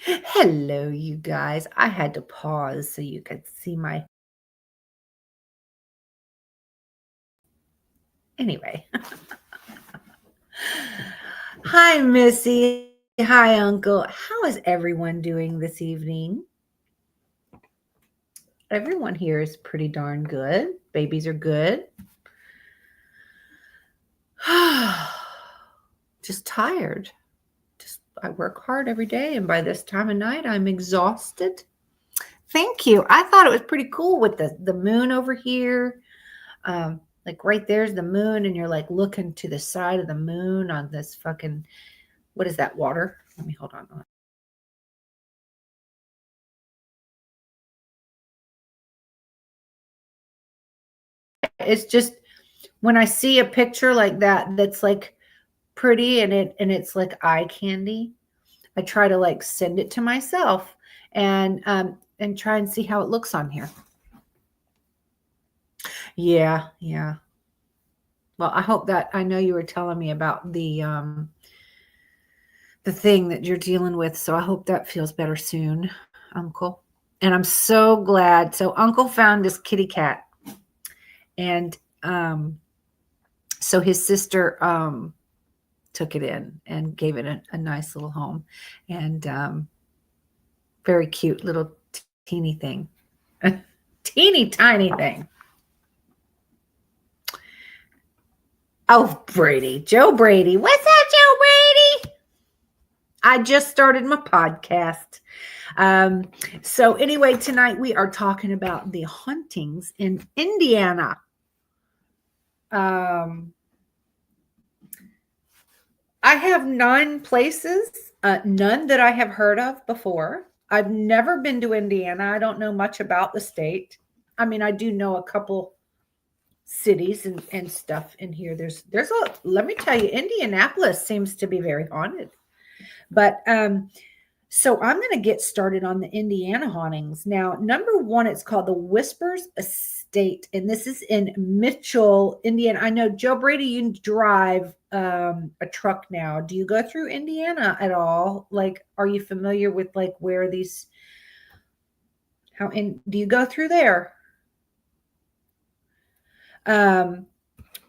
Hello, you guys. I had to pause so you could see my. Anyway. Hi, Missy. Hi, Uncle. How is everyone doing this evening? Everyone here is pretty darn good. Babies are good. Just tired. Just I work hard every day, and by this time of night, I'm exhausted. Thank you. I thought it was pretty cool with the moon over here. Like right there's the moon, and you're like looking to the side of the moon on this fucking, what is that, water? Let me hold on. It's just when I see a picture like that that's like pretty and it's like eye candy, I try to like send it to myself and try and see how it looks on here. Yeah, yeah. Well, I hope that I know you were telling me about the thing that you're dealing with, so I hope that feels better soon, Uncle. And I'm so glad. So Uncle found this kitty cat, and so his sister took it in and gave it a nice little home, and very cute little teeny thing, a teeny tiny thing. Oh, Brady, Joe Brady. What's up, Joe Brady? I just started my podcast. So anyway, tonight we are talking about the hauntings in Indiana. I have 9 places, none that I have heard of before. I've never been to Indiana. I don't know much about the state. I mean, I do know a couple cities and stuff in here. There's a, let me tell you, Indianapolis seems to be very haunted. But so I'm going to get started on the Indiana hauntings. Now, number 1, it's called the Whispers Estate, and this is in Mitchell, Indiana. I know, Joe Brady, you drive a truck now. Do you go through Indiana at all? Like, are you familiar with like where these, how in, do you go through there? Um,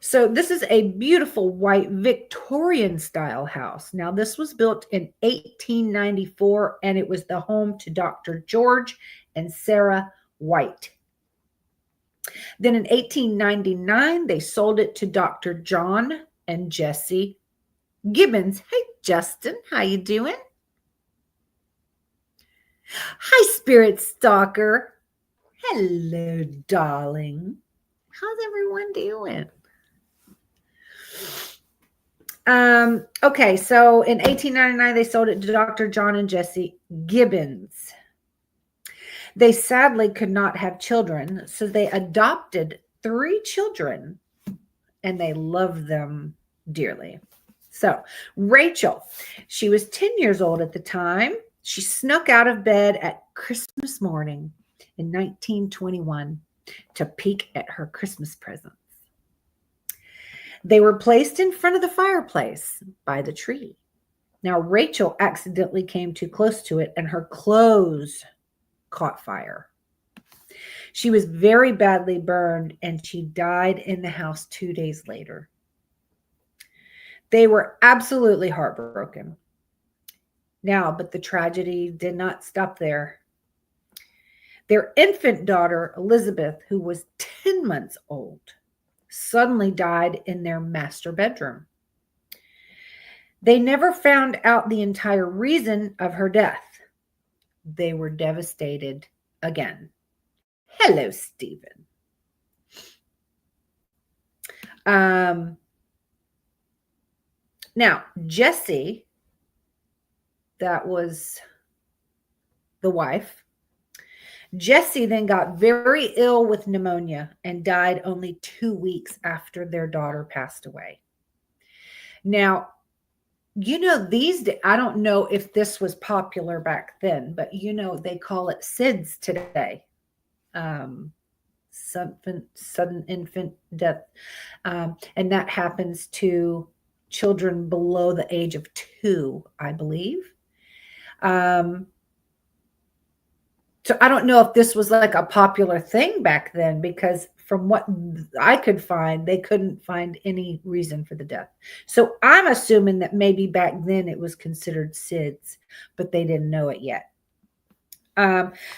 So this is a beautiful white Victorian style house. Now this was built in 1894 and it was the home to Dr. George and Sarah White. Then in 1899 they sold it to Dr. John and Jesse Gibbons. Hey Justin, how you doing? Hi Spirit Stalker. Hello darling. How's everyone doing? Okay, so in 1899, they sold it to Dr. John and Jesse Gibbons. They sadly could not have children, so they adopted 3 children and they loved them dearly. So, Rachel, she was 10 years old at the time. She snuck out of bed at Christmas morning in 1921 to peek at her Christmas present. They were placed in front of the fireplace by the tree. Now, Rachel accidentally came too close to it and her clothes caught fire. She was very badly burned and she died in the house 2 days later. They were absolutely heartbroken. Now, but the tragedy did not stop there. Their infant daughter, Elizabeth, who was 10 months old, suddenly died in their master bedroom. They never found out the entire reason of her death. They were devastated again. Hello, Stephen. Now, Jessie, that was the wife. Jessie then got very ill with pneumonia and died only 2 weeks after their daughter passed away. Now, you know, these days, I don't know if this was popular back then, but you know, they call it SIDS today. Sudden infant death. And that happens to children below the age of 2, I believe. So I don't know if this was like a popular thing back then, because from what I could find, they couldn't find any reason for the death. So I'm assuming that maybe back then it was considered SIDS, but they didn't know it yet.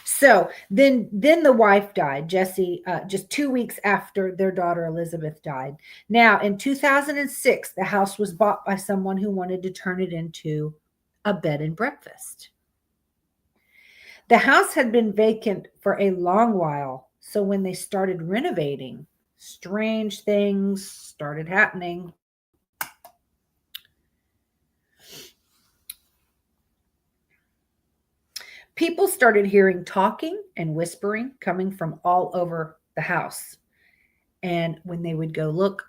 So then the wife died, Jessie, just 2 weeks after their daughter Elizabeth died. Now in 2006, the house was bought by someone who wanted to turn it into a bed and breakfast. The house had been vacant for a long while, so when they started renovating, strange things started happening. People started hearing talking and whispering coming from all over the house. And when they would go look,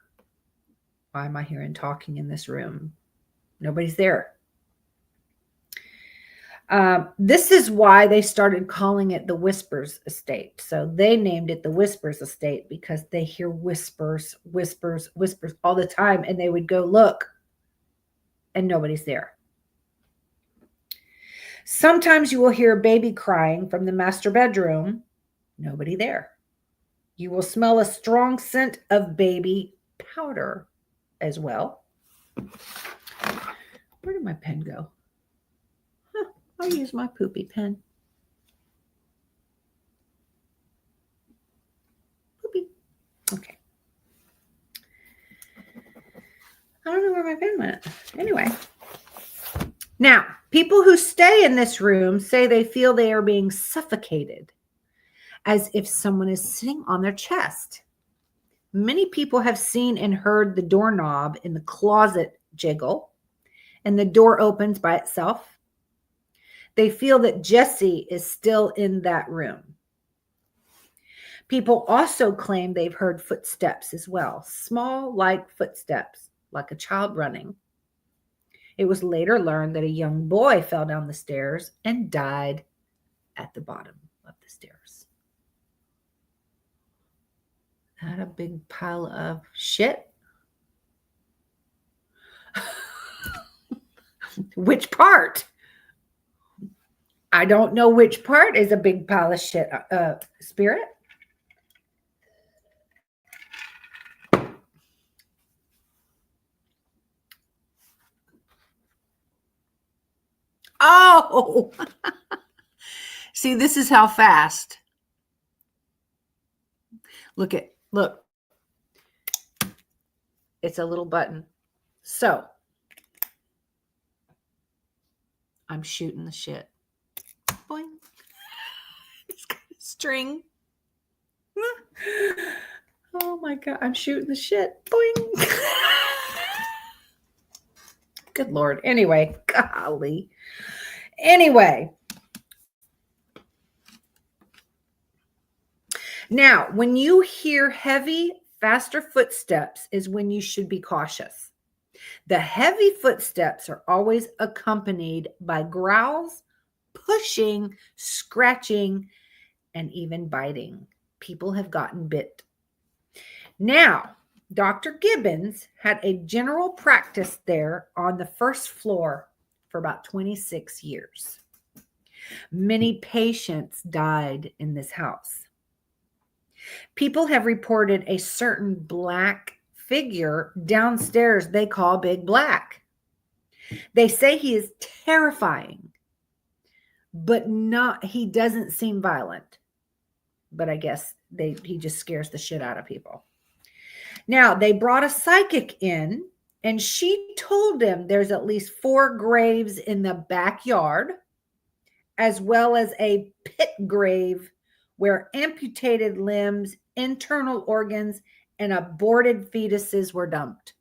why am I hearing talking in this room? Nobody's there. This is why they started calling it the Whispers Estate. So they named it the Whispers Estate because they hear whispers, whispers, whispers all the time. And they would go look and nobody's there. Sometimes you will hear a baby crying from the master bedroom. Nobody there. You will smell a strong scent of baby powder as well. Where did my pen go? I'll use my poopy pen. Poopy. Okay. I don't know where my pen went. Anyway. Now, people who stay in this room say they feel they are being suffocated, as if someone is sitting on their chest. Many people have seen and heard the doorknob in the closet jiggle, and the door opens by itself. They feel that Jessie is still in that room. People also claim they've heard footsteps as well, small, light footsteps, like a child running. It was later learned that a young boy fell down the stairs and died at the bottom of the stairs. Not a big pile of shit. Which part? I don't know which part is a big pile of shit, Spirit. Oh, see, this is how fast. Look. It's a little button. So I'm shooting the shit. Boing. It's got a string. Oh my God, I'm shooting the shit. Boing. Good Lord. Anyway, golly. Anyway. Now, when you hear heavy, faster footsteps is when you should be cautious. The heavy footsteps are always accompanied by growls, pushing, scratching, and even biting. People have gotten bit. Now, Dr. Gibbons had a general practice there on the first floor for about 26 years. Many patients died in this house. People have reported a certain black figure downstairs they call Big Black. They say he is terrifying, but he doesn't seem violent. But I guess he just scares the shit out of people. Now, they brought a psychic in, and she told them there's at least 4 graves in the backyard, as well as a pit grave where amputated limbs, internal organs, and aborted fetuses were dumped.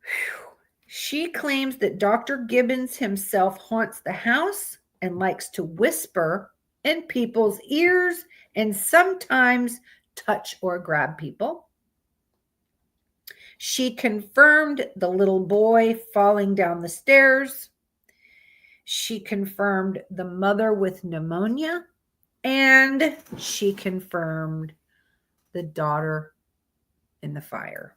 Whew. She claims that Dr. Gibbons himself haunts the house and likes to whisper in people's ears and sometimes touch or grab people. She confirmed the little boy falling down the stairs. She confirmed the mother with pneumonia, and she confirmed the daughter in the fire.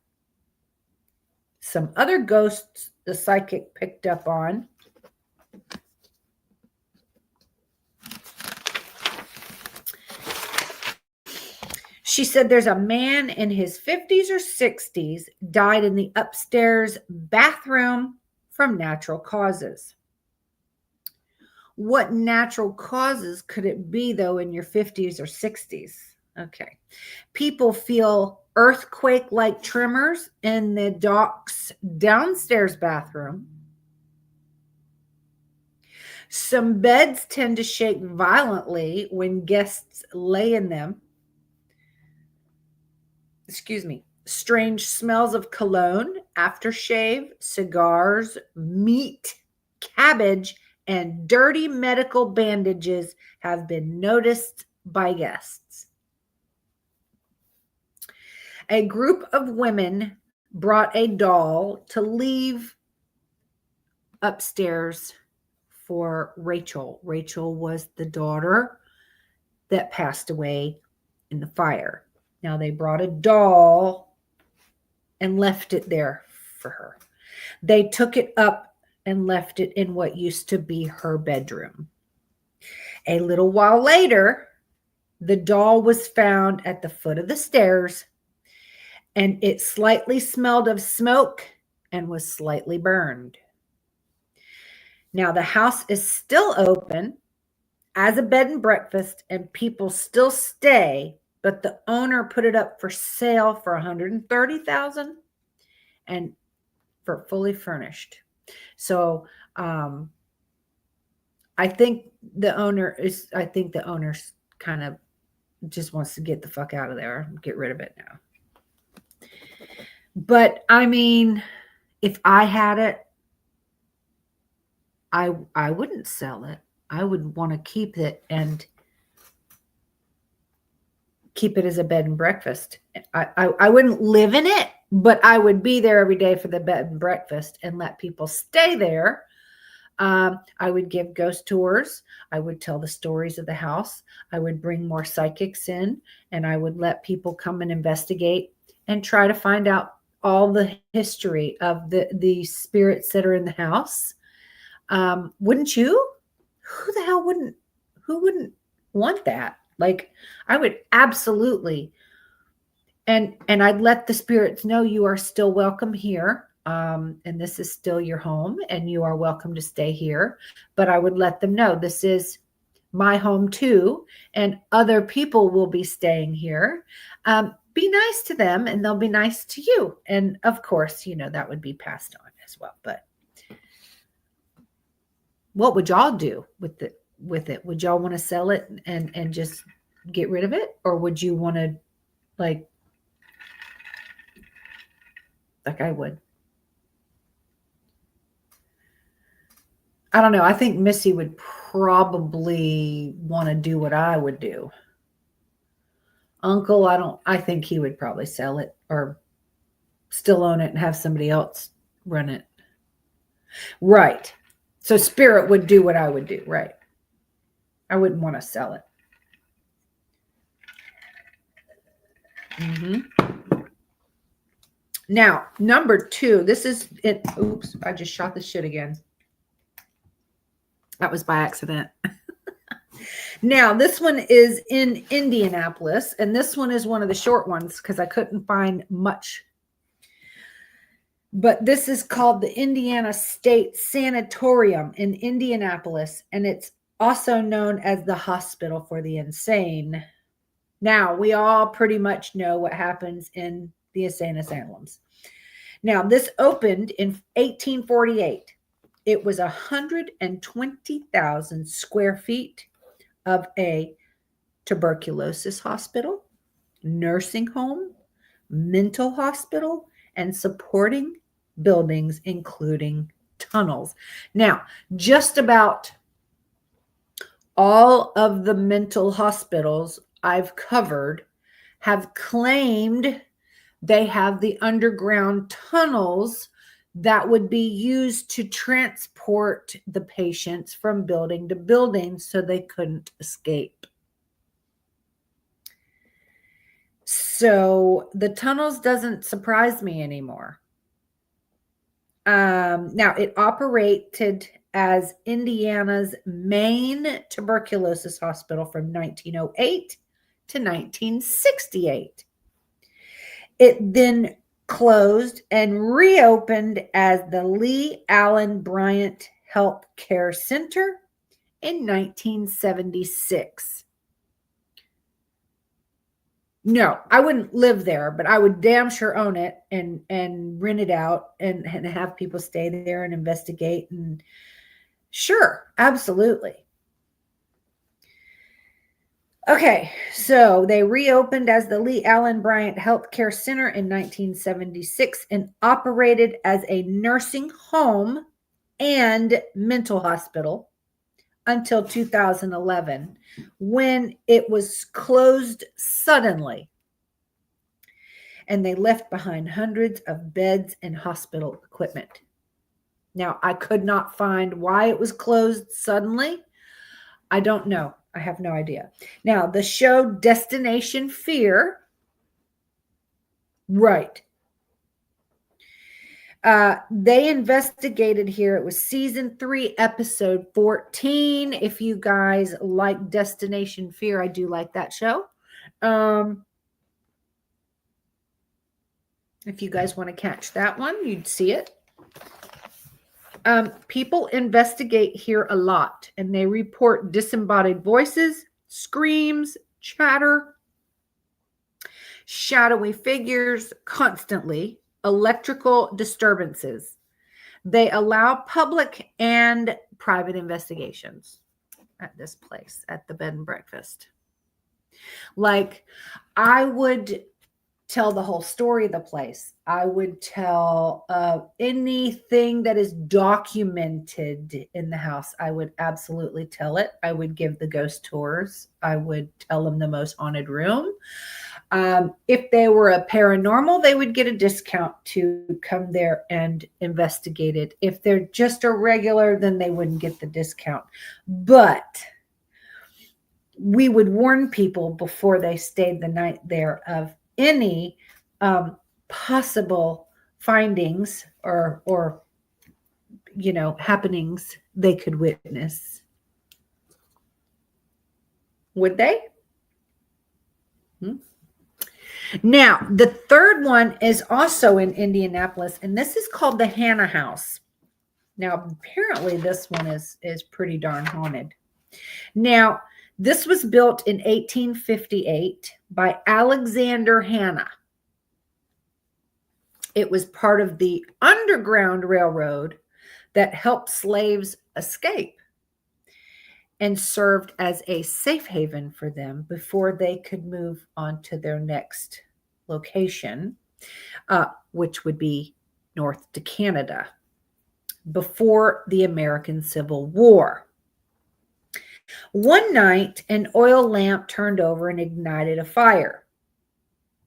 Some other ghosts the psychic picked up on She said there's a man in his 50s or 60s died in the upstairs bathroom from natural causes. What natural causes could it be, though, in your 50s or 60s? Okay. People feel earthquake-like tremors in the doc's downstairs bathroom. Some beds tend to shake violently when guests lay in them. Excuse me. Strange smells of cologne, aftershave, cigars, meat, cabbage, and dirty medical bandages have been noticed by guests. A group of women brought a doll to leave upstairs for Rachel. Rachel was the daughter that passed away in the fire. Now they brought a doll and left it there for her. They took it up and left it in what used to be her bedroom. A little while later, the doll was found at the foot of the stairs, and it slightly smelled of smoke and was slightly burned. Now, the house is still open as a bed and breakfast, and people still stay, but the owner put it up for sale for $130,000 and for fully furnished. So I think the owner's kind of just wants to get the fuck out of there, get rid of it now. But I mean, if I had it, I wouldn't sell it. I would want to keep it and keep it as a bed and breakfast. I wouldn't live in it, but I would be there every day for the bed and breakfast and let people stay there. I would give ghost tours. I would tell the stories of the house. I would bring more psychics in, and I would let people come and investigate and try to find out all the history of the spirits that are in the house. Wouldn't you? Who wouldn't want that? Like, I would absolutely. And I'd let the spirits know you are still welcome here. And this is still your home and you are welcome to stay here. But I would let them know this is my home too. And other people will be staying here. Be nice to them and they'll be nice to you. And of course, that would be passed on as well. But what would y'all do with it? Would y'all want to sell it and just get rid of it? Or would you want to like I would? I don't know. I think Missy would probably want to do what I would do. Uncle, I think he would probably sell it or still own it and have somebody else run it. Right. So Spirit would do what I would do. Right. I wouldn't want to sell it. Now, number 2, this is it. Oops, I just shot the shit again. That was by accident. Now, this one is in Indianapolis, and this one is one of the short ones because I couldn't find much. But this is called the Indiana State Sanatorium in Indianapolis, and it's also known as the Hospital for the Insane. Now, we all pretty much know what happens in the insane asylums. Now, this opened in 1848. It was 120,000 square feet of a tuberculosis hospital, nursing home, mental hospital, and supporting buildings, including tunnels. Now, just about all of the mental hospitals I've covered have claimed they have the underground tunnels that would be used to transport the patients from building to building so they couldn't escape. So the tunnels doesn't surprise me anymore. Now, it operated as Indiana's main tuberculosis hospital from 1908 to 1968. It then closed and reopened as the Lee Allen Bryant Health Care Center in 1976. No, I wouldn't live there, but I would damn sure own it and rent it out and have people stay there and investigate. And sure, absolutely. Okay, so they reopened as the Lee Allen Bryant Healthcare Center in 1976 and operated as a nursing home and mental hospital until 2011, when it was closed suddenly and they left behind hundreds of beds and hospital equipment. Now, I could not find why it was closed suddenly. I don't know. I have no idea. Now, the show Destination Fear, right. They investigated here. It was season 3, episode 14. If you guys like Destination Fear, I do like that show. If you guys want to catch that one, you'd see it. People investigate here a lot, and they report disembodied voices, screams, chatter, shadowy figures constantly, electrical disturbances. They allow public and private investigations at this place, at the bed and breakfast. Like, I would tell the whole story of the place. I would tell anything that is documented in the house. I would absolutely tell it. I would give the ghost tours. I would tell them the most haunted room. If they were a paranormal, they would get a discount to come there and investigate it. If they're just a regular, then they wouldn't get the discount. But we would warn people before they stayed the night there of any possible findings or happenings they could witness. Would they? Now, the third one is also in Indianapolis, and this is called the Hannah House. Now, apparently this one is pretty darn haunted. Now, this was built in 1858 by Alexander Hannah. It was part of the Underground Railroad that helped slaves escape and served as a safe haven for them before they could move on to their next location, which would be north to Canada, before the American Civil War. One night, an oil lamp turned over and ignited a fire.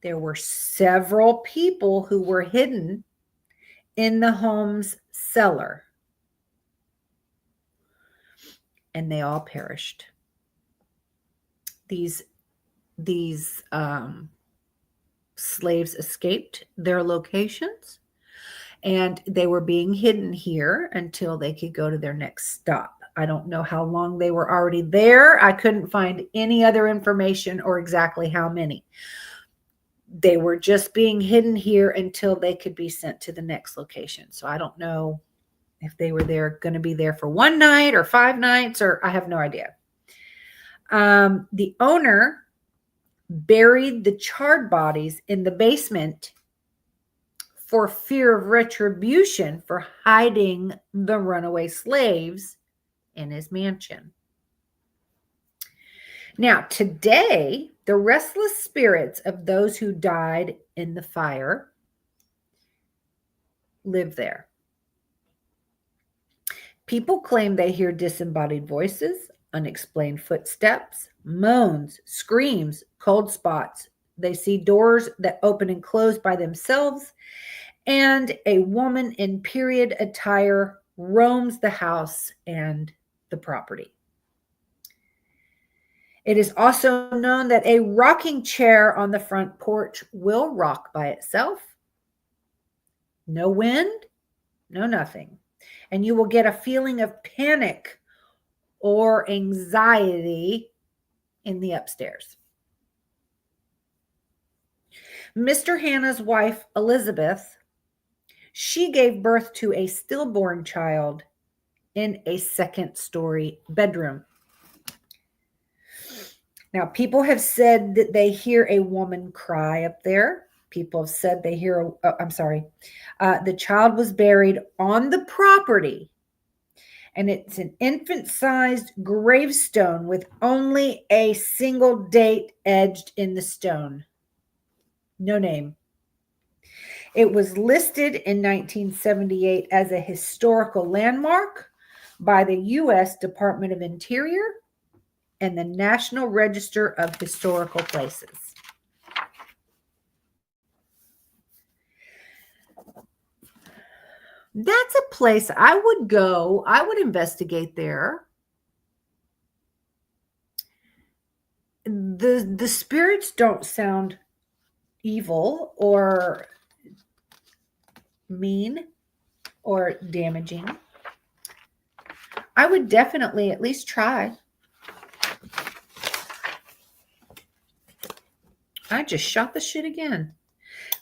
There were several people who were hidden in the home's cellar, and they all perished. These slaves escaped their locations, and they were being hidden here until they could go to their next stop. I don't know how long they were already there. I couldn't find any other information or exactly how many. They were just being hidden here until they could be sent to the next location. So I don't know if they were going to be there for one night or 5 nights, or I have no idea. The owner buried the charred bodies in the basement for fear of retribution for hiding the runaway slaves in his mansion. Now, today, the restless spirits of those who died in the fire live there. People claim they hear disembodied voices, unexplained footsteps, moans, screams, cold spots. They see doors that open and close by themselves, and a woman in period attire roams the house and the property. It is also known that a rocking chair on the front porch will rock by itself. No wind, no nothing. And you will get a feeling of panic or anxiety in the upstairs. Mr. Hannah's wife, Elizabeth, she gave birth to a stillborn child in a second-story bedroom. Now, people have said that they hear a woman cry up there. People have said they hear, the child was buried on the property, and it's an infant-sized gravestone with only a single date edged in the stone. No name. It was listed in 1978 as a historical landmark by the U.S. Department of Interior and the National Register of Historical Places. That's a place I would go. I would investigate there. The spirits don't sound evil or mean or damaging. I would definitely at least try. I just shot the shit again.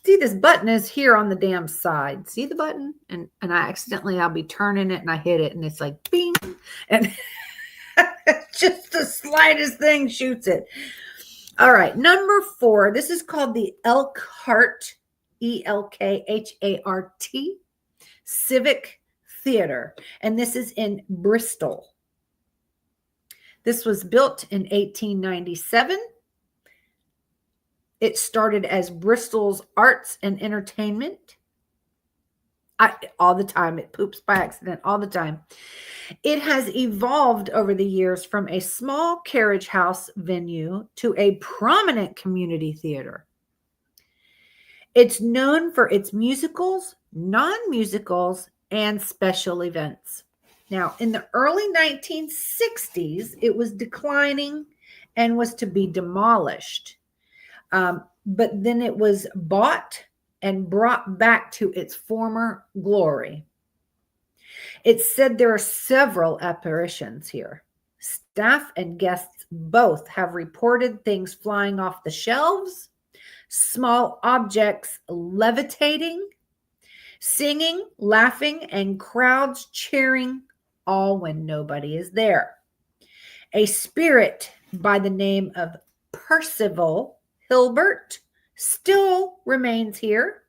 See, this button is here on the damn side. See the button? And I accidentally, I'll be turning it and I hit it and it's like bing. And just the slightest thing shoots it. All right, number 4. This is called the Elkhart, Elkhart Civic Theater. And this is in Bristol. This was built in 1897. It started as Bristol's Arts and Entertainment. All the time. It poops by accident all the time. It has evolved over the years from a small carriage house venue to a prominent community theater. It's known for its musicals, non-musicals, and special events. Now, in the early 1960s, it was declining and was to be demolished. But then it was bought and brought back to its former glory. It's said there are several apparitions here. Staff and guests both have reported things flying off the shelves, small objects levitating, singing, laughing, and crowds cheering, all when nobody is there. A spirit by the name of Percival Hilbert still remains here.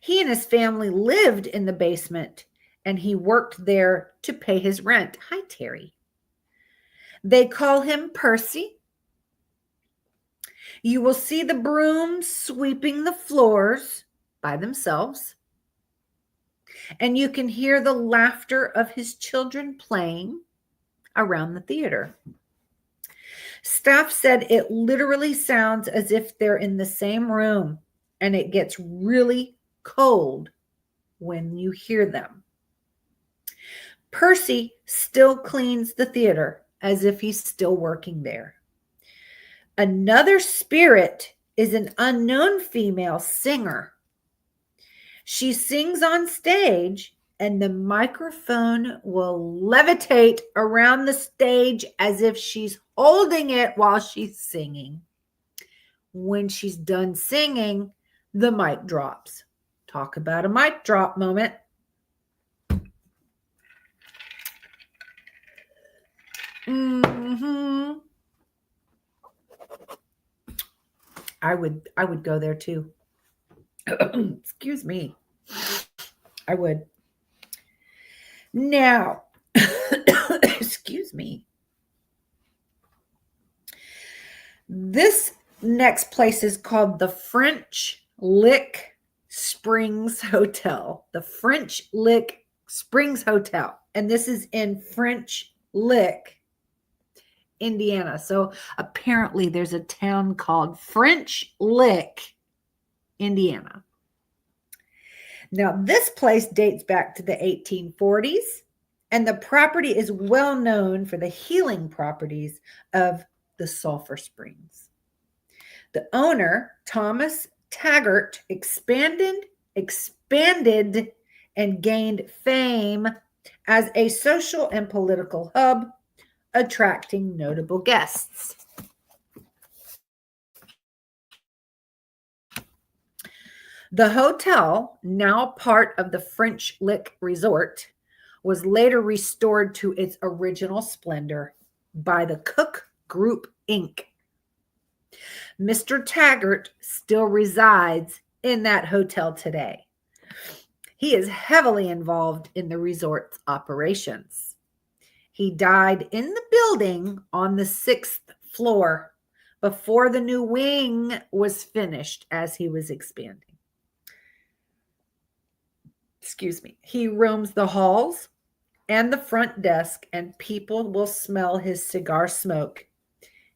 He and his family lived in the basement and he worked there to pay his rent. Hi, Terry. They call him Percy. You will see the brooms sweeping the floors by themselves. And you can hear the laughter of his children playing around the theater. Staff said it literally sounds as if they're in the same room, and it gets really cold when you hear them. Percy still cleans the theater as if he's still working there. Another spirit is an unknown female singer. She sings on stage, and the microphone will levitate around the stage as if she's holding it while she's singing. When she's done singing, the mic drops. Talk about a mic drop moment. I would go there too. Excuse me. I would. Now, excuse me. This next place is called the French Lick Springs Hotel. The French Lick Springs Hotel. And this is in French Lick, Indiana. So apparently there's a town called French Lick, Indiana. Now, this place dates back to the 1840s, and the property is well known for the healing properties of the sulfur springs. The owner, Thomas Taggart, expanded and gained fame as a social and political hub, attracting notable guests. The hotel, now part of the French Lick Resort, was later restored to its original splendor by the Cook Group Inc. Mr. Taggart still resides in that hotel today. He is heavily involved in the resort's operations. He died in the building on the 6th floor before the new wing was finished as he was expanding. Excuse me. He roams the halls and the front desk, and people will smell his cigar smoke.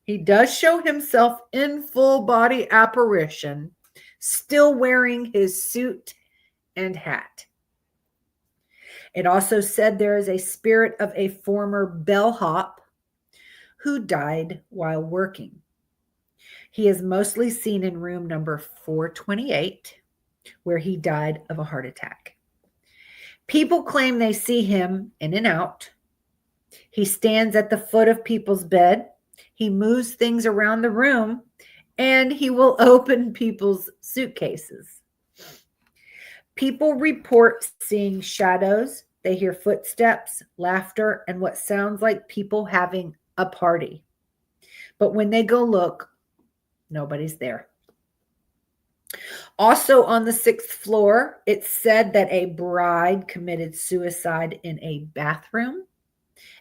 He does show himself in full body apparition, still wearing his suit and hat. It also said there is a spirit of a former bellhop who died while working. He is mostly seen in room number 428, where he died of a heart attack. People claim they see him in and out. He stands at the foot of people's bed. He moves things around the room, and he will open people's suitcases. People report seeing shadows. They hear footsteps, laughter, and what sounds like people having a party. But when they go look, nobody's there. Also on the 6th floor, it's said that a bride committed suicide in a bathroom,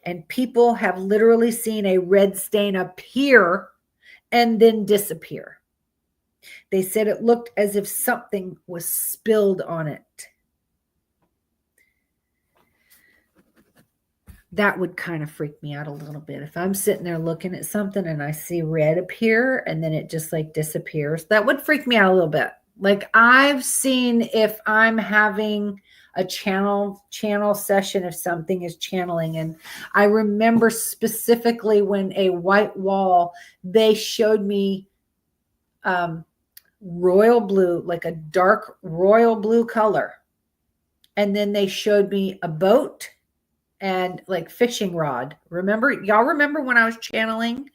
and people have literally seen a red stain appear and then disappear. They said it looked as if something was spilled on it. That would kind of freak me out a little bit. If I'm sitting there looking at something and I see red appear and then it just like disappears, that would freak me out a little bit. Like I've seen if I'm having a channel session, if something is channeling. And I remember specifically when a white wall, they showed me royal blue, like a dark royal blue color. And then they showed me a boat and like fishing rod. Y'all remember when I was channeling?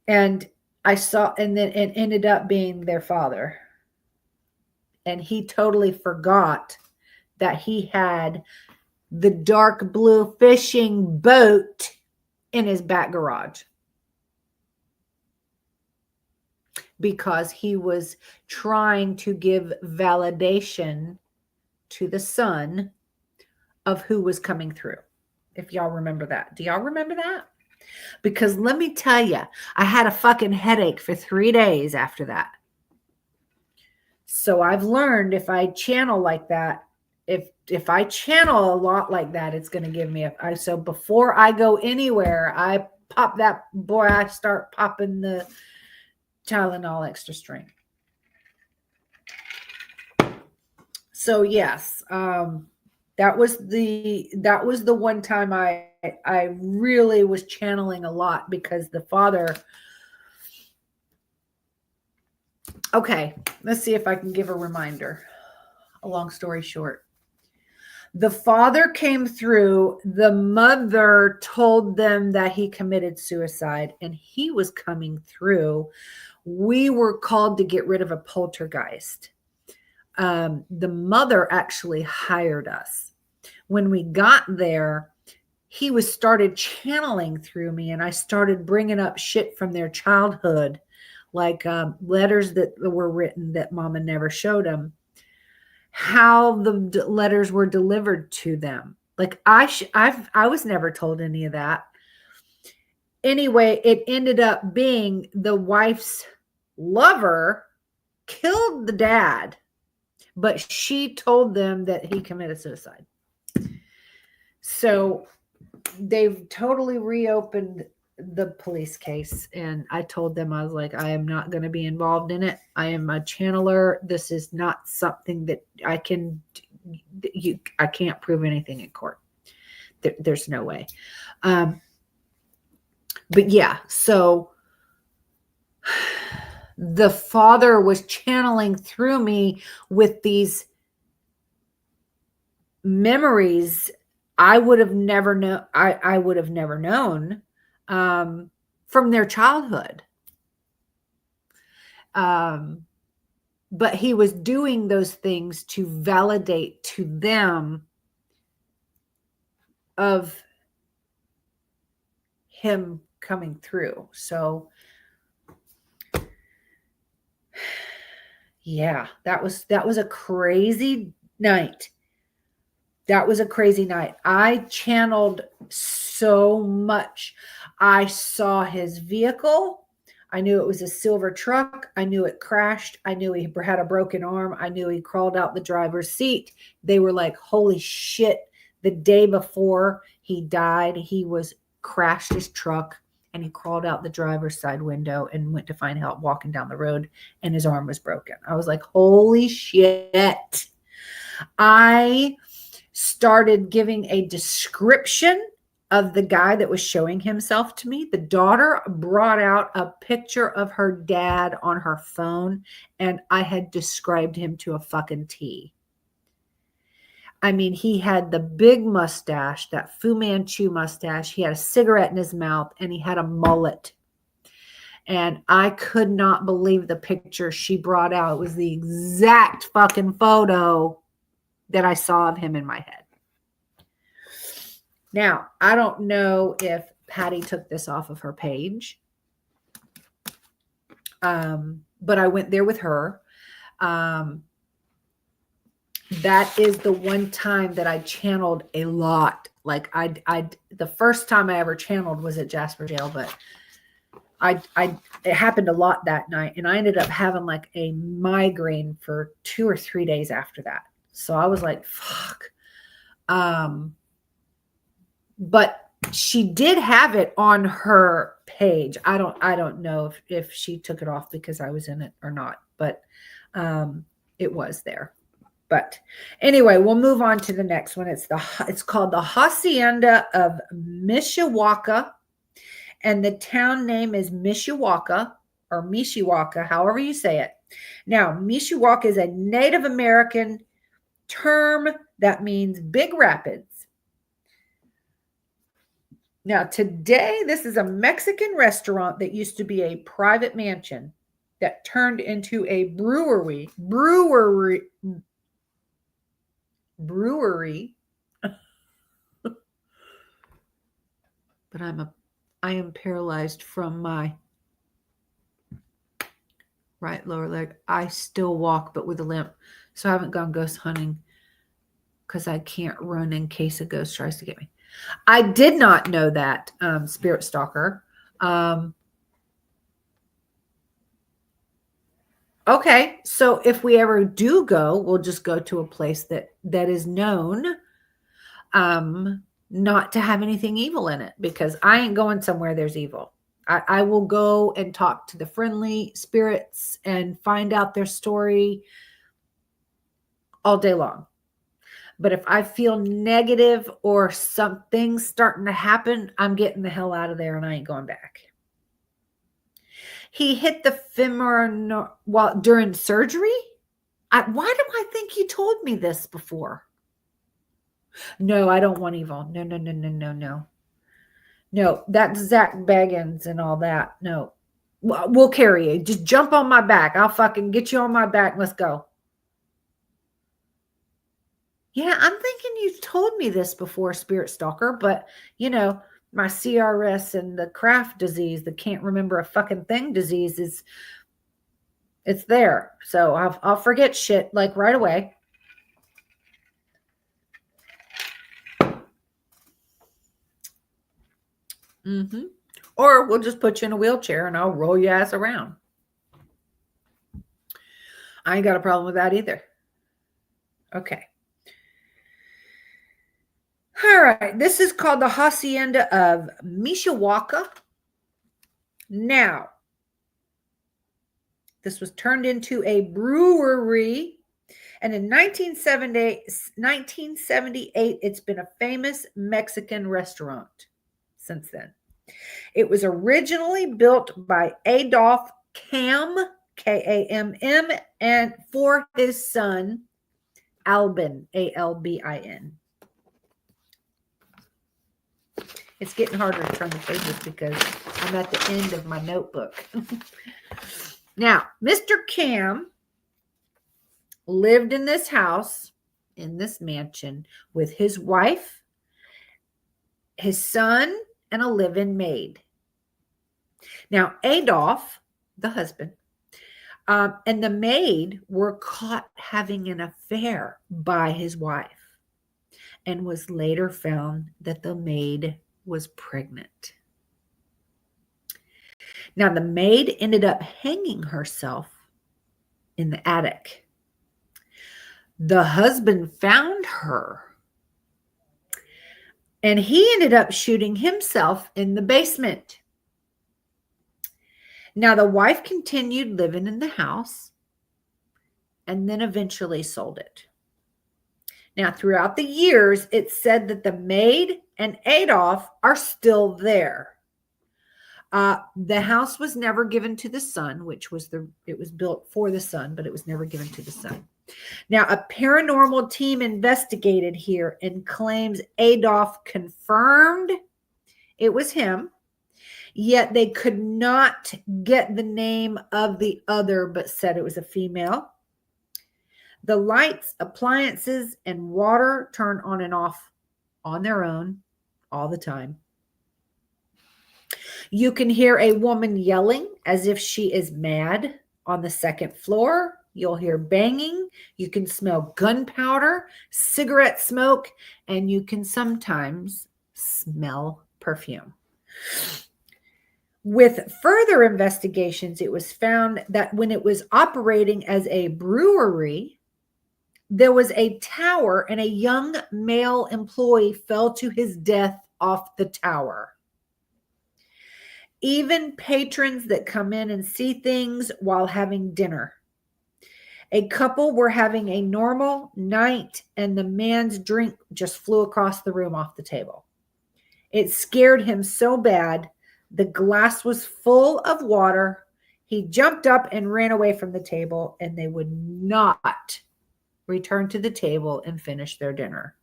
And I saw, and then it ended up being their father. And he totally forgot that he had the dark blue fishing boat in his back garage, because he was trying to give validation to the son of who was coming through. If y'all remember that. Do y'all remember that? Because let me tell you, I had a fucking headache for 3 days after that. So I've learned if I channel like that, if I channel a lot like that, it's going to give me so before I go anywhere, I pop that, boy, I start popping the Tylenol extra strength. So yes, that was the one time I really was channeling a lot, because the father. Okay, let's see if I can give a reminder. A long story short. The father came through. The mother told them that he committed suicide and he was coming through. We were called to get rid of a poltergeist. The mother actually hired us. When we got there, he was started channeling through me, and I started bringing up shit from their childhood, like letters that were written that mama never showed them, how the letters were delivered to them. Like I was never told any of that. Anyway, it ended up being the wife's lover killed the dad, but she told them that he committed suicide. So they've totally reopened the police case, and I told them, I was like, I am not going to be involved in it. I am a channeler. This is not something that I can't prove anything in court. There's no way. But yeah, so the father was channeling through me with these memories I would have never known. I would have never known from their childhood. But he was doing those things to validate to them of him coming through. So yeah, that was a crazy night. That was a crazy night. I channeled so much. I saw his vehicle. I knew it was a silver truck. I knew it crashed. I knew he had a broken arm. I knew he crawled out the driver's seat. They were like, holy shit. The day before he died, he was crashed his truck and he crawled out the driver's side window and went to find help walking down the road, and his arm was broken. I was like, holy shit. I started giving a description of the guy that was showing himself to me. The daughter brought out a picture of her dad on her phone, and I had described him to a fucking T. I mean, he had the big mustache, that Fu Manchu mustache. He had a cigarette in his mouth, and he had a mullet. And I could not believe the picture she brought out. It was the exact fucking photo that I saw of him in my head. Now, I don't know if Patty took this off of her page, but I went there with her. That is the one time that I channeled a lot. Like the first time I ever channeled was at Jasper Jail, but it happened a lot that night, and I ended up having like a migraine for 2 or 3 days after that. So I was like, fuck. But she did have it on her page. I don't know if she took it off because I was in it or not, but it was there. But anyway, we'll move on to the next one. It's called the Hacienda of Mishawaka, and the town name is Mishawaka or Mishawaka, however you say it. Now, Mishawaka is a Native American term that means big rapids. Now, today, this is a Mexican restaurant that used to be a private mansion that turned into a brewery. But I am paralyzed from my right lower leg. I still walk, but with a limp. So I haven't gone ghost hunting because I can't run in case a ghost tries to get me. I did not know that, Spirit Stalker. Okay, so if we ever do go, we'll just go to a place that is known not to have anything evil in it, because I ain't going somewhere there's evil. I will go and talk to the friendly spirits and find out their story all day long. But if I feel negative or something's starting to happen, I'm getting the hell out of there and I ain't going back. He hit the femur during surgery. Why do I think you told me this before? No, I don't want evil. No. No, that's Zach Baggins and all that. No, we'll carry you. Just jump on my back. I'll fucking get you on my back. Let's go. Yeah, I'm thinking you've told me this before, Spirit Stalker, but my CRS and the Kraft disease, the can't remember a fucking thing disease, it's there. So I'll forget shit like right away. Or we'll just put you in a wheelchair and I'll roll your ass around. I ain't got a problem with that either. Okay. All right. This is called the Hacienda of Mishawaka. Now, this was turned into a brewery. And in 1978, it's been a famous Mexican restaurant since then. It was originally built by Adolf Kamm, Kamm, and for his son, Albin, Albin. It's getting harder to turn the pages because I'm at the end of my notebook. Now, Mr. Kamm lived in this house, in this mansion, with his wife, his son, and a live-in maid. Now, Adolf, the husband, and the maid were caught having an affair by his wife, and was later found that the maid was pregnant. Now, the maid ended up hanging herself in the attic. The husband found her, and he ended up shooting himself in the basement. Now, the wife continued living in the house and then eventually sold it. Now, throughout the years, it's said that the maid and Adolf are still there. The house was never given to the son, it was built for the son, but it was never given to the son. Now, a paranormal team investigated here and claims Adolf confirmed it was him, yet they could not get the name of the other, but said it was a female. The lights, appliances, and water turn on and off on their own all the time. You can hear a woman yelling as if she is mad on the second floor. You'll hear banging. You can smell gunpowder, cigarette smoke, and you can sometimes smell perfume. With further investigations, it was found that when it was operating as a brewery, there was a tower and a young male employee fell to his death off the tower. Even patrons that come in and see things while having dinner. A couple were having a normal night and the man's drink just flew across the room off the table. It scared him so bad. The glass was full of water. He jumped up and ran away from the table, and they would not return to the table and finish their dinner.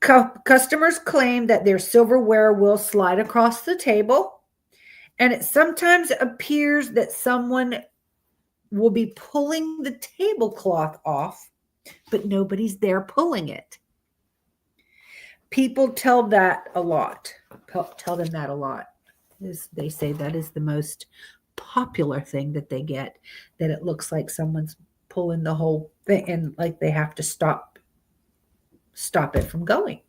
Customers claim that their silverware will slide across the table, and it sometimes appears that someone will be pulling the tablecloth off, but nobody's there pulling it. People tell that a lot. Tell them that a lot. They say that is the most popular thing that they get, that it looks like someone's pulling the whole thing and like they have to stop it from going.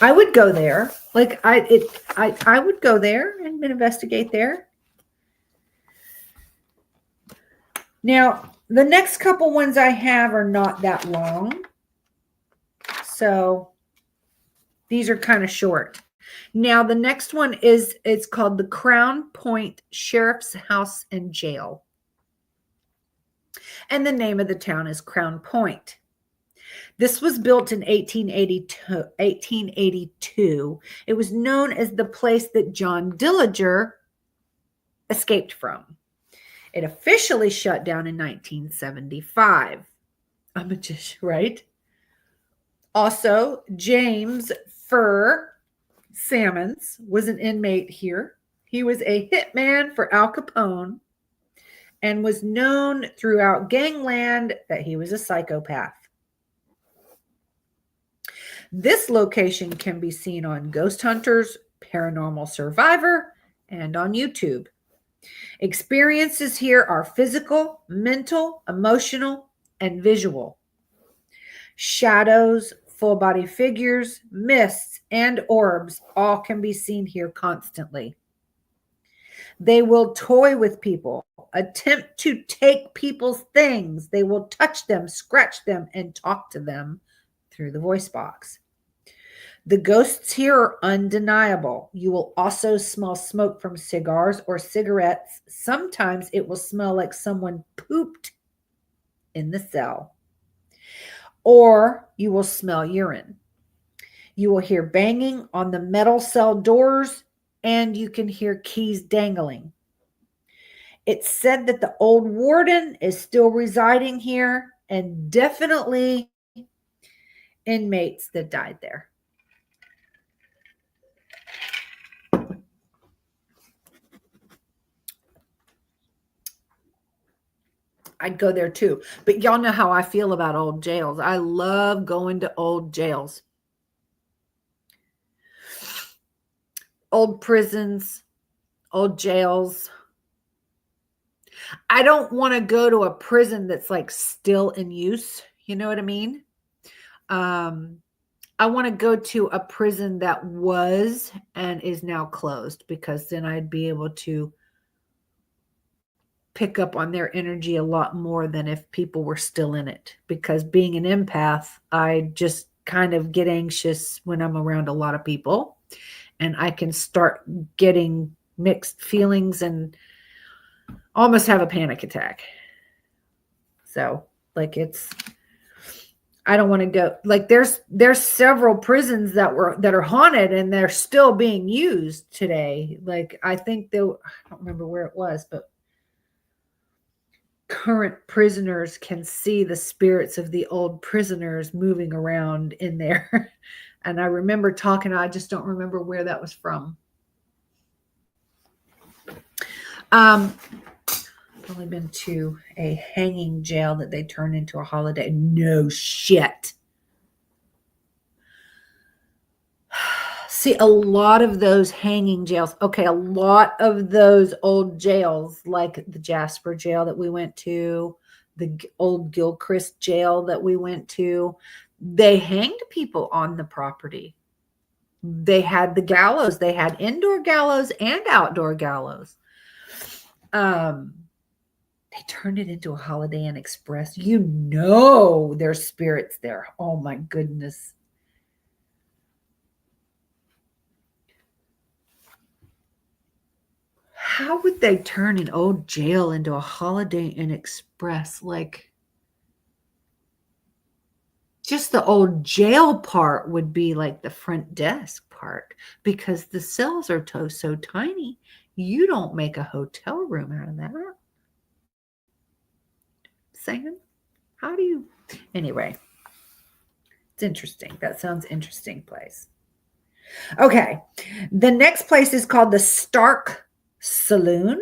I would go there. I would go there and investigate there. Now, the next couple ones I have are not that long. So these are kind of short. Now, the next one it's called the Crown Point Sheriff's House and Jail. And the name of the town is Crown Point. This was built in 1882. It was known as the place that John Dillinger escaped from. It officially shut down in 1975. I'm a just right. Also, James Fur Salmons was an inmate here. He was a hitman for Al Capone and was known throughout gangland that he was a psychopath. This location can be seen on Ghost Hunters, Paranormal Survivor, and on YouTube. Experiences here are physical, mental, emotional, and visual. Shadows, full body figures, mists, and orbs all can be seen here constantly. They will toy with people, attempt to take people's things. They will touch them, scratch them, and talk to them through the voice box. The ghosts here are undeniable. You will also smell smoke from cigars or cigarettes. Sometimes it will smell like someone pooped in the cell. Or you will smell urine. You will hear banging on the metal cell doors, and you can hear keys dangling. It's said that the old warden is still residing here, and definitely inmates that died there. I'd go there too. But y'all know how I feel about old jails. I love going to old jails. Old prisons, old jails. I don't want to go to a prison that's like still in use. You know what I mean? I want to go to a prison that was and is now closed, because then I'd be able to pick up on their energy a lot more than if people were still in it. Because being an empath, I just kind of get anxious when I'm around a lot of people, and I can start getting mixed feelings and almost have a panic attack. So like I don't want to go. Like there's several prisons that are haunted and they're still being used today. Like I think I don't remember where it was, but current prisoners can see the spirits of the old prisoners moving around in there. And I remember talking, I just don't remember where that was from. I've only been to a hanging jail that they turned into a holiday. No shit. See, a lot of those hanging jails, okay, a lot of those old jails, like the Jasper jail that we went to, the old Gilchrist jail that we went to, they hanged people on the property. They had the gallows. They had indoor gallows and outdoor gallows. They turned it into a Holiday Inn Express. You know there's spirits there. Oh my goodness. How would they turn an old jail into a Holiday Inn Express? Like, just the old jail part would be like the front desk part, because the cells are so tiny. You don't make a hotel room out of that. Saying, how do you? Anyway, it's interesting. That sounds interesting place. Okay, the next place is called the Stark Saloon,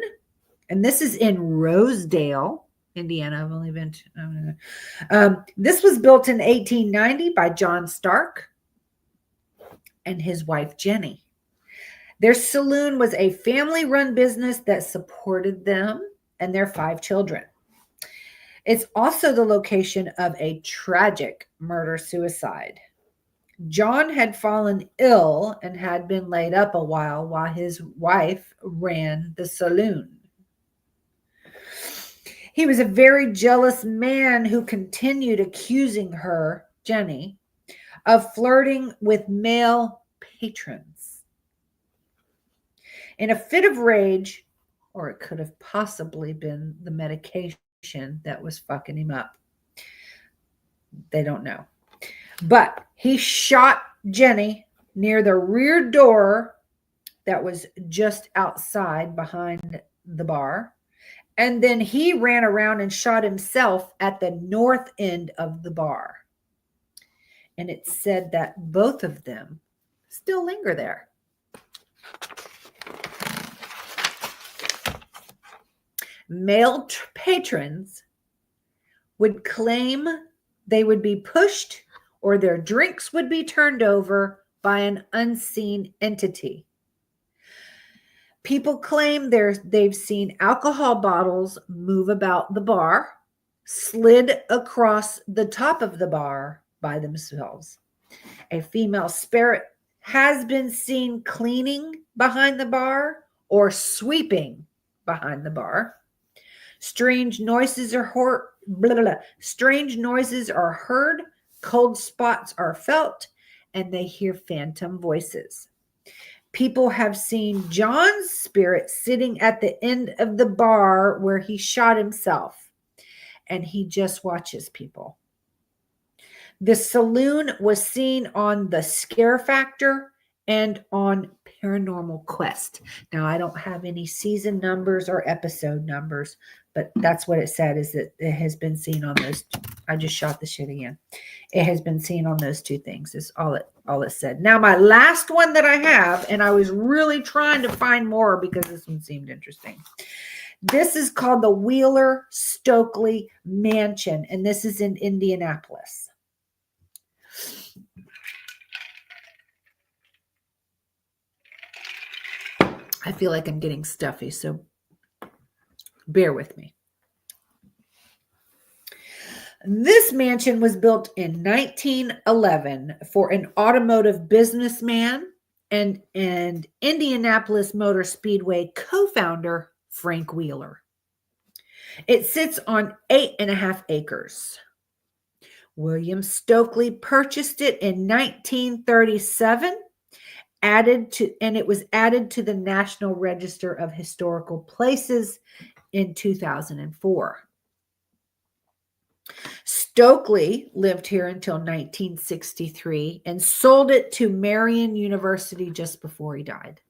and this is in Rosedale, Indiana. I've only been to. This was built in 1890 by John Stark and his wife Jenny. Their saloon was a family-run business that supported them and their 5 children. It's also the location of a tragic murder-suicide. John had fallen ill and had been laid up a while his wife ran the saloon. He was a very jealous man who continued accusing her, Jenny, of flirting with male patrons. In a fit of rage, or it could have possibly been the medication that was fucking him up. They don't know. But he shot Jenny near the rear door that was just outside behind the bar. And then he ran around and shot himself at the north end of the bar. And it said that both of them still linger there. Male patrons would claim they would be pushed or their drinks would be turned over by an unseen entity. People claim they've seen alcohol bottles move about the bar, slid across the top of the bar by themselves. A female spirit has been seen cleaning behind the bar or sweeping behind the bar. Strange noises are heard, cold spots are felt, and they hear phantom voices. People have seen John's spirit sitting at the end of the bar where he shot himself, and he just watches people. The saloon was seen on The Scare Factor and on Paranormal Quest. Now, I don't have any season numbers or episode numbers, but that's what it said, is that it has been seen on those. I just shot the shit again. It has been seen on those 2 things, is all it said. Now, my last one that I have, and I was really trying to find more because this one seemed interesting. This is called the Wheeler Stokely Mansion, and this is in Indianapolis. I feel like I'm getting stuffy, so bear with me. This mansion was built in 1911 for an automotive businessman and Indianapolis Motor Speedway co-founder Frank Wheeler. It sits on 8.5 acres. William Stokely purchased it in 1937, and it was added to the National Register of Historical Places in 2004. Stokely lived here until 1963 and sold it to Marian University just before he died.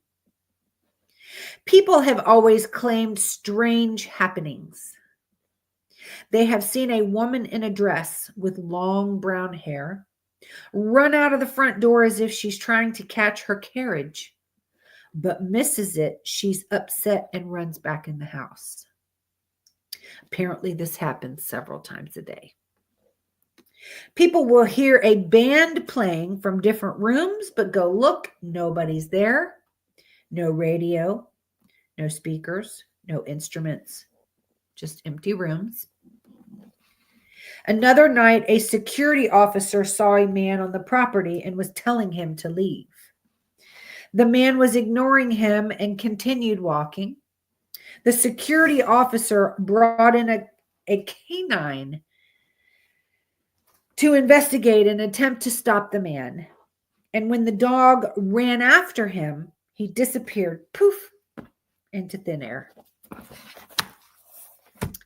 People have always claimed strange happenings. They have seen a woman in a dress with long brown hair run out of the front door as if she's trying to catch her carriage, but misses it. She's upset and runs back in the house. Apparently, this happens several times a day. People will hear a band playing from different rooms, but go look, nobody's there. No radio, no speakers, no instruments, just empty rooms. Another night, a security officer saw a man on the property and was telling him to leave. The man was ignoring him and continued walking. The security officer brought in a canine to investigate and attempt to stop the man. And when the dog ran after him, he disappeared, poof, into thin air.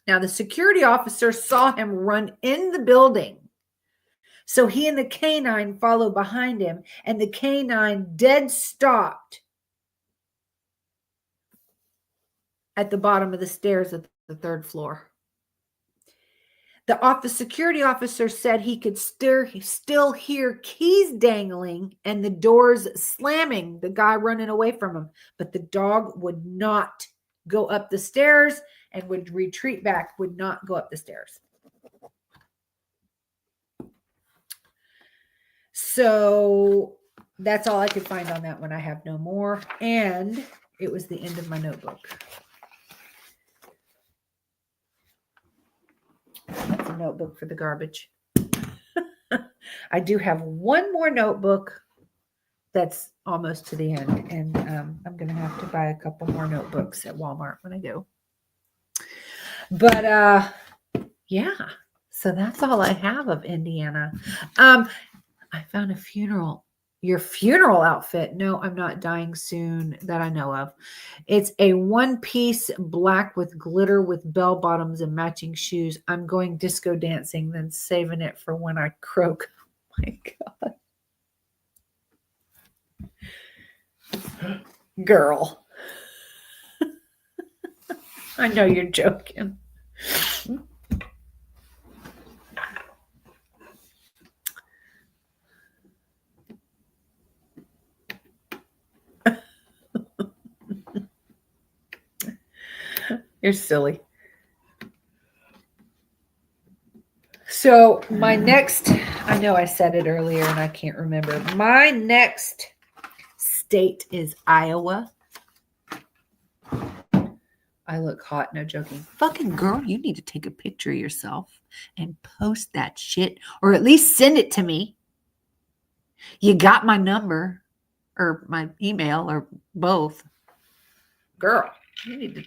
Now, the security officer saw him run in the building. So he and the canine followed behind him, and the canine dead stopped at the bottom of the stairs of the third floor. The security officer said he could still hear keys dangling and the doors slamming, the guy running away from him. But the dog would not go up the stairs and would retreat back, would not go up the stairs. So that's all I could find on that one. I have no more. And it was the end of my notebook. That's a notebook for the garbage. I do have one more notebook that's almost to the end. And I'm going to have to buy a couple more notebooks at Walmart when I go. But yeah, so that's all I have of Indiana. I found a funeral. Your funeral outfit. No, I'm not dying soon that I know of. It's a one-piece black with glitter with bell bottoms and matching shoes. I'm going disco dancing, then saving it for when I croak. Oh my God. Girl. I know you're joking. You're silly. So my next, I know I said it earlier and I can't remember. My next state is Iowa. I look hot, no joking. Fucking girl, you need to take a picture of yourself and post that shit, or at least send it to me. You got my number or my email or both. Girl, you need to.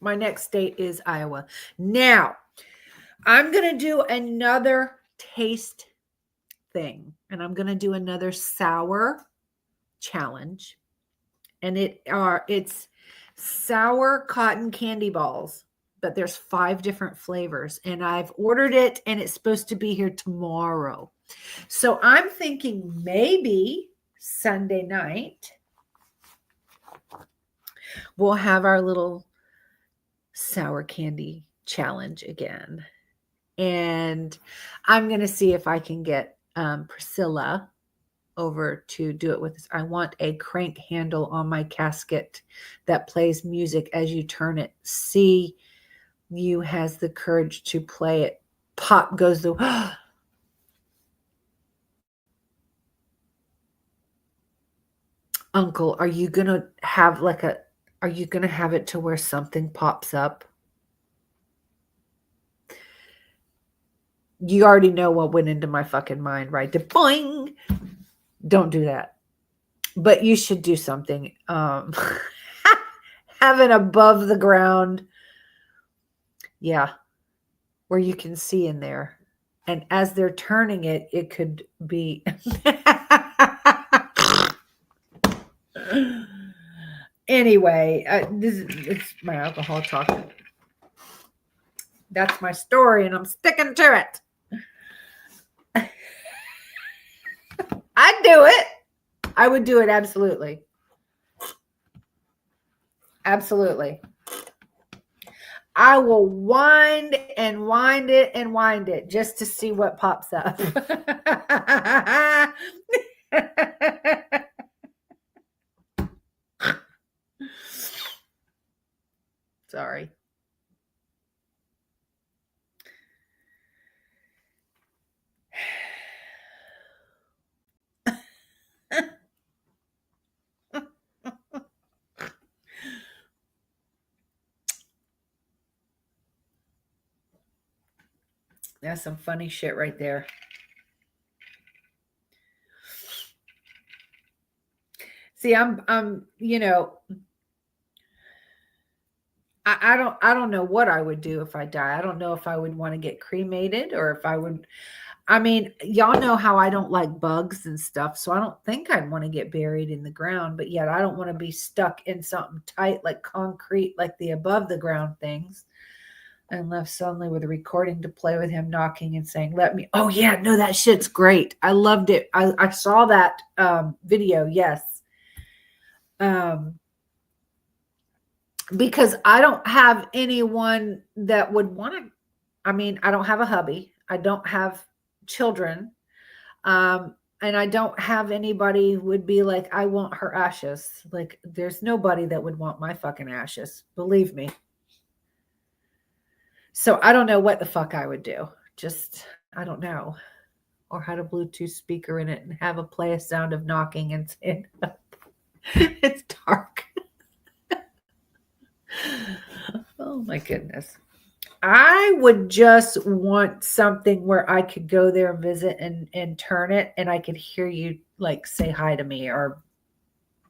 My next state is Iowa. Now, I'm going to do another taste thing, and I'm going to do another sour challenge. And it's sour cotton candy balls, but there's 5 different flavors, and I've ordered it and it's supposed to be here tomorrow. So I'm thinking maybe Sunday night we'll have our little sour candy challenge again. And I'm going to see if I can get Priscilla over to do it with this. I want a crank handle on my casket that plays music as you turn it. See you has the courage to play it. Pop goes the Uncle, are you gonna have are you gonna have it to where something pops up? You already know what went into my fucking mind, right? The boing. Don't do that. But you should do something. Have it above the ground. Yeah. Where you can see in there. And as they're turning it, it could be. Anyway, it's my alcohol talking. That's my story, and I'm sticking to it. I'd do it. I would do it, absolutely. Absolutely. I will wind and wind it and wind it just to see what pops up. Sorry. That's some funny shit right there. See, I'm, you know, I don't know what I would do if I die. I don't know if I would want to get cremated or if I would. I mean, y'all know how I don't like bugs and stuff, so I don't think I'd want to get buried in the ground, but yet I don't want to be stuck in something tight like concrete, like the above the ground things. And left suddenly with a recording to play with him knocking and saying, let me, oh yeah, no, that shit's great. I loved it. I saw that video. Yes. Because I don't have anyone that would want to, I mean, I don't have a hubby. I don't have children. And I don't have anybody who would be like, I want her ashes. Like, there's nobody that would want my fucking ashes. Believe me. So I don't know what the fuck I would do. Just, I don't know. Or had a Bluetooth speaker in it and have a play a sound of knocking and saying, it's dark. Oh my goodness. I would just want something where I could go there and visit and turn it and I could hear you like say hi to me, or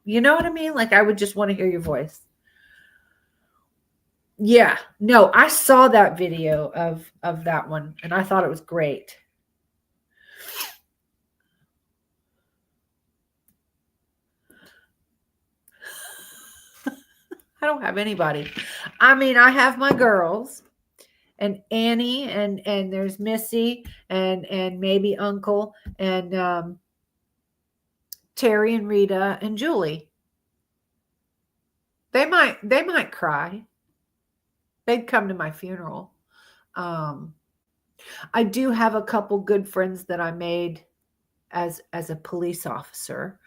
you know what I mean? Like I would just want to hear your voice. Yeah. No, I saw that video of that one and I thought it was great. I don't have anybody. I mean, I have my girls and Annie and there's Missy and maybe Uncle and Terry and Rita and Julie. They might cry. They'd come to my funeral. I do have a couple good friends that I made as a police officer.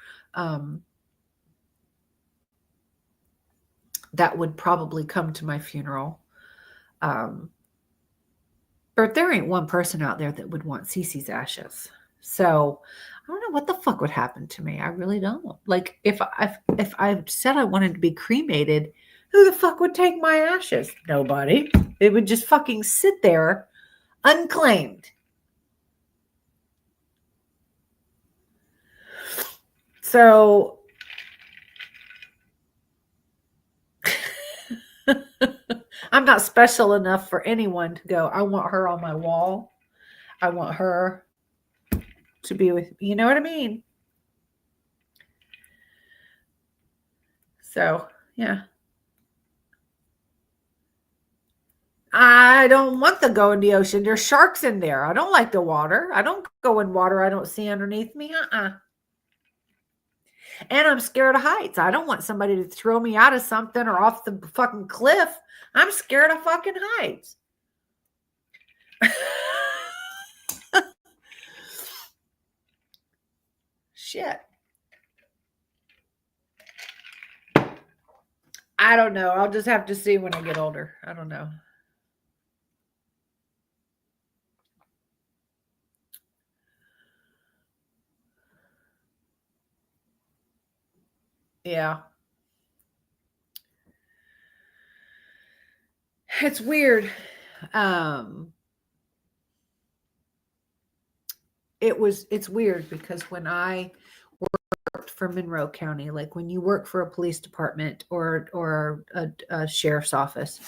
That would probably come to my funeral. But there ain't one person out there that would want Cece's ashes. So I don't know what the fuck would happen to me. I really don't. Like if I said I wanted to be cremated, who the fuck would take my ashes? Nobody. It would just fucking sit there unclaimed. So I'm not special enough for anyone to go, I want her on my wall. I want her to be with, you know what I mean? So, yeah. I don't want to go in the ocean. There's sharks in there. I don't like the water. I don't go in water I don't see underneath me. And I'm scared of heights. I don't want somebody to throw me out of something or off the fucking cliff. I'm scared of fucking heights. shit. I don't know. I'll just have to see when I get older. I don't know. Yeah. It's weird. It's weird because when I worked for Monroe County, like when you work for a police department or a sheriff's office,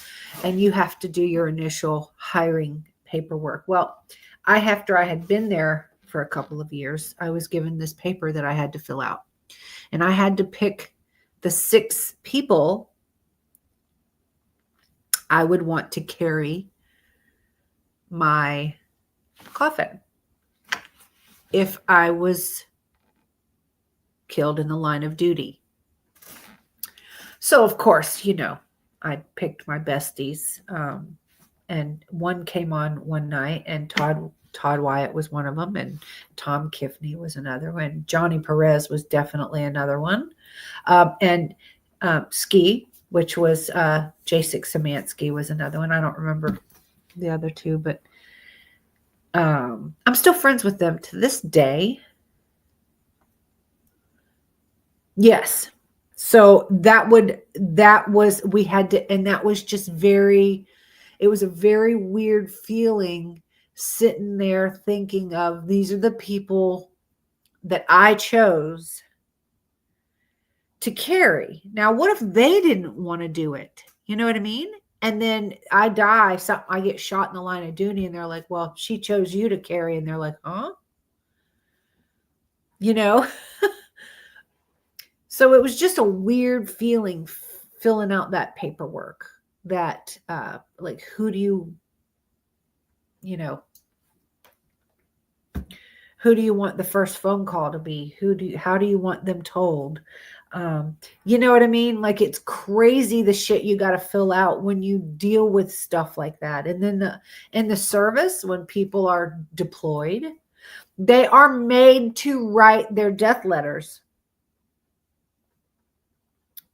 and you have to do your initial hiring paperwork. Well, after I had been there for a couple of years, I was given this paper that I had to fill out, and I had to pick the 6 people I would want to carry my coffin if I was killed in the line of duty. So, of course, I picked my besties. And one came on one night, and Todd Wyatt was one of them, and Tom Kiffney was another one. Johnny Perez was definitely another one. And Ski, which was J6 Samansky, was another one. I don't remember the other 2, but I'm still friends with them to this day. Yes. So we had to, and that was just it was a very weird feeling sitting there thinking of, these are the people that I chose to carry. Now, what if they didn't want to do it? You know what I mean? And then I die, I get shot in the line of duty, and they're like, well, she chose you to carry. And they're like, huh? So it was just a weird feeling filling out that paperwork, that like, who do you want the first phone call to be? How do you want them told? You know what I mean? Like, it's crazy the shit you got to fill out when you deal with stuff like that. And then in the service, when people are deployed, they are made to write their death letters,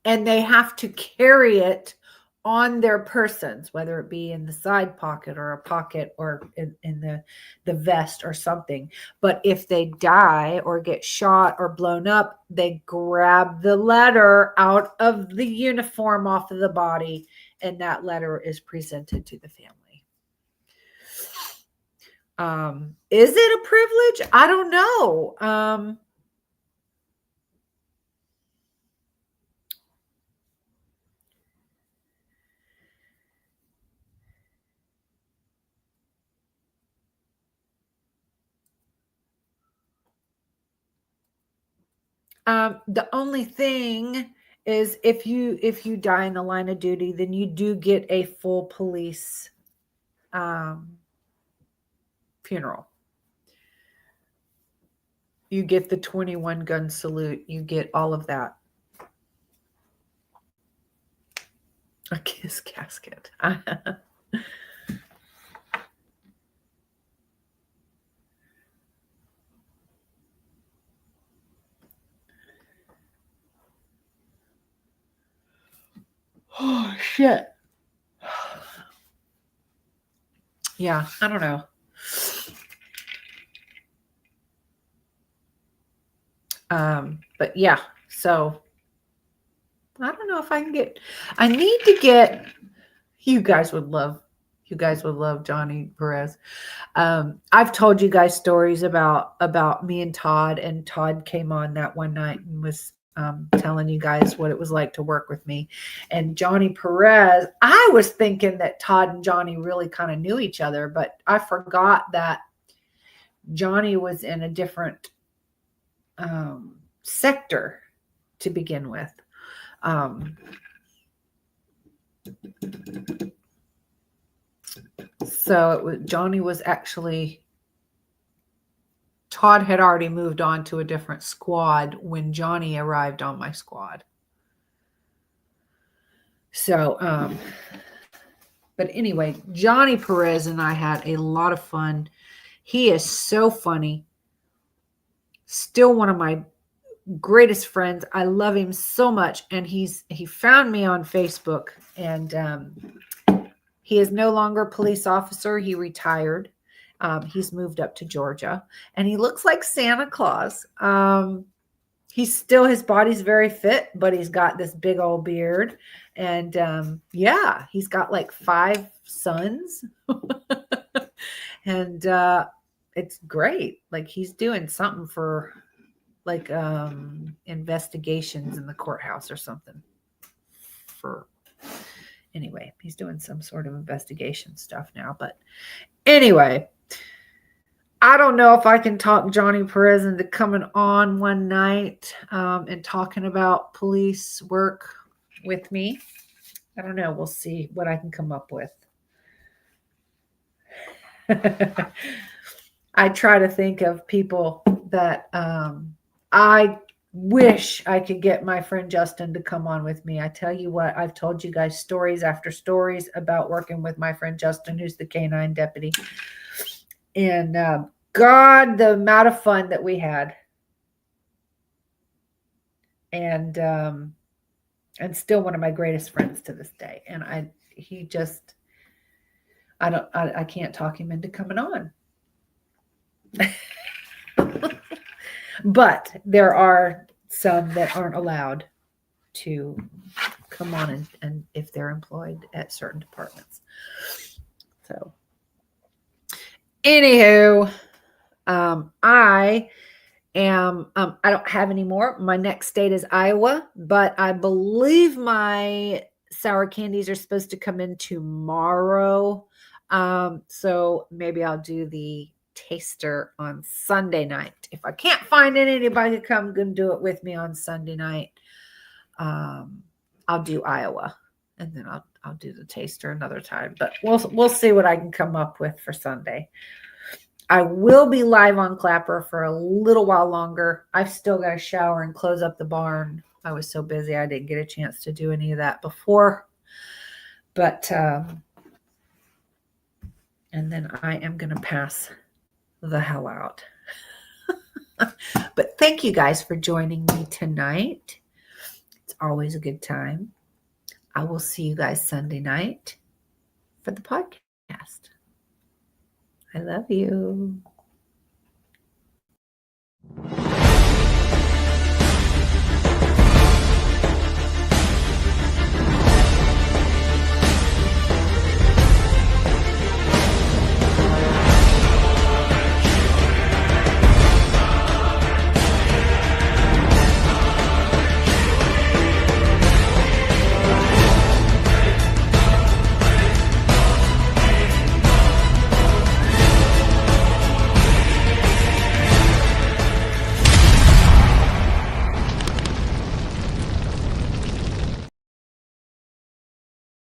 and they have to carry it on their persons, whether it be in the side pocket or a pocket or in the vest or something. But if they die or get shot or blown up, they grab the letter out of the uniform off of the body, and that letter is presented to the family. Is it a privilege? I don't know. The only thing is, if you die in the line of duty, then you do get a full police funeral. You get the 21 gun salute. You get all of that. A kiss casket. Oh, shit. Yeah, I don't know. But yeah, so I don't know if I need to get, you guys would love Johnny Perez. I've told you guys stories about me and Todd came on that one night and was telling you guys what it was like to work with me. And Johnny Perez, I was thinking that Todd and Johnny really kind of knew each other, but I forgot that Johnny was in a different sector to begin with. So Johnny was actually, Todd had already moved on to a different squad when Johnny arrived on my squad. So, but anyway, Johnny Perez and I had a lot of fun. He is so funny. Still one of my greatest friends. I love him so much. And he found me on Facebook, and he is no longer a police officer. He retired. He's moved up to Georgia, and he looks like Santa Claus. His body's very fit, but he's got this big old beard. And yeah, he's got like 5 sons. And it's great. Like, he's doing something for like investigations in the courthouse or something. Anyway, he's doing some sort of investigation stuff now. But anyway, I don't know if I can talk Johnny Perez into coming on one night and talking about police work with me. I don't know. We'll see what I can come up with. I try to think of people that I wish I could get my friend Justin to come on with me. I tell you what, I've told you guys stories after stories about working with my friend Justin, who's the canine deputy. And God, the amount of fun that we had. And still one of my greatest friends to this day. And I can't talk him into coming on. But there are some that aren't allowed to come on and if they're employed at certain departments. So anywho, I don't have any more. My next state is Iowa, but I believe my sour candies are supposed to come in tomorrow. So maybe I'll do the taster on Sunday night. If I can't find anybody to come and do it with me on Sunday night, I'll do Iowa, and then I'll do the taster another time. But we'll see what I can come up with for Sunday. I will be live on Clapper for a little while longer. I've still got to shower and close up the barn. I was so busy I didn't get a chance to do any of that before. But and then I am going to pass the hell out. But thank you guys for joining me tonight. It's always a good time. I will see you guys Sunday night for the podcast. I love you.